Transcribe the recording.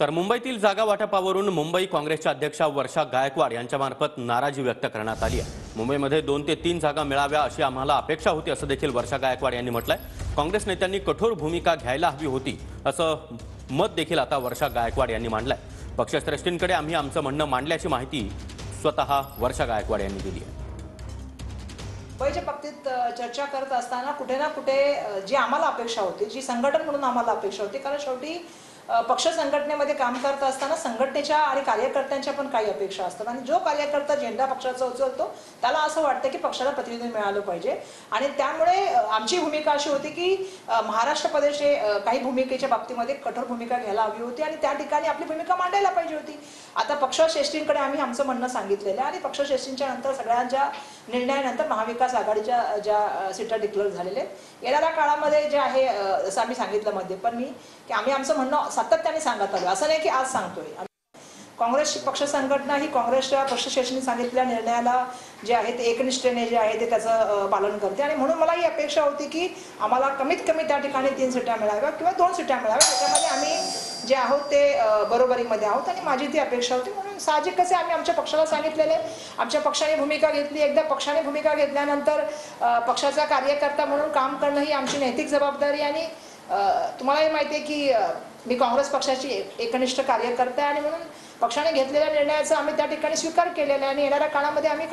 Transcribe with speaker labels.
Speaker 1: तर मुंबईतील जागा वाटपावरून मुंबई काँग्रेसच्या अध्यक्षा वर्षा गायकवाड यांच्यामार्फत नाराजी व्यक्त करण्यात आली आहे। मुंबईमध्ये 2 ते 3 जागा मिळाव्या अशी आम्हाला अपेक्षा होती असं देखील वर्षा गायकवाड यांनी म्हटलंय। काँग्रेस नेत्यांनी कठोर भूमिका घ्यायला हवी होती असं मत देखील आता वर्षा गायकवाड यांनी मांडलंय। पक्षश्रेष्ठींकडे आम्ही आमचं म्हणणं मांडल्याची माहिती स्वतः वर्षा गायकवाड यांनी दिली आहे।
Speaker 2: मुंबईच्या बाबतीत चर्चा करत असताना कुठे ना कुठे जी आम्हाला अपेक्षा होती, जी संघटन म्हणून आम्हाला अपेक्षा होती, कारण शेवटी पक्ष संघटनेमध्ये काम करत असताना संघटनेच्या आणि कार्यकर्त्यांच्या पण काही अपेक्षा असतात आणि जो कार्यकर्ता झेंडा पक्षाचा उचलतो त्याला असं वाटतं की पक्षाला प्रतिनिधित्व मिळालं पाहिजे आणि त्यामुळे आमची भूमिका अशी होती की महाराष्ट्र प्रदेशे काही भूमिकेच्या बाबतीमध्ये कठोर भूमिका घ्यायला हवी होती आणि त्या ठिकाणी आपली भूमिका मांडायला पाहिजे होती। आता पक्षश्रेष्ठींकडे आम्ही आमचं म्हणणं सांगितलेलं आहे आणि पक्षश्रेष्ठींच्या नंतर सगळ्यांच्या निर्णयानंतर महाविकास आघाडीच्या ज्या सीटा डिक्लेअर झालेल्या आहेत येणाऱ्या काळामध्ये जे आहे असं आम्ही सांगितलं मध्ये पण मी की आम्ही आमचं म्हणणं सातत्याने सांगत आलो, असं नाही की आज सांगतोय। काँग्रेसची पक्ष संघटना ही काँग्रेसच्या पक्षश्रेष्ठींनी सांगितलेल्या निर्णयाला जे आहे ते एकनिष्ठेने जे आहे ते त्याचं पालन करते आणि म्हणून मला ही अपेक्षा होती की आम्हाला कमीत कमी त्या ठिकाणी 3 सीटा मिळाव्या किंवा 2 सीटा मिळाव्या, त्याच्यामध्ये आम्ही जे आहोत ते बरोबरीमध्ये आहोत आणि माझी ती अपेक्षा होती। म्हणून साहजिकच आम्ही आमच्या पक्षाला सांगितलेले, आमच्या पक्षाने भूमिका घेतली। एकदा पक्षाने भूमिका घेतल्यानंतर पक्षाचा कार्यकर्ता म्हणून काम करणं ही आमची नैतिक जबाबदारी आणि तुम्हालाही माहिती आहे की मी काँग्रेस पक्षाची एकनिष्ठ कार्यकर्ता आहे आणि म्हणून पक्षाने घेतलेल्या निर्णयाचा आम्ही त्या ठिकाणी स्वीकार केलेला आहे आणि येणाऱ्या काळामध्ये आम्ही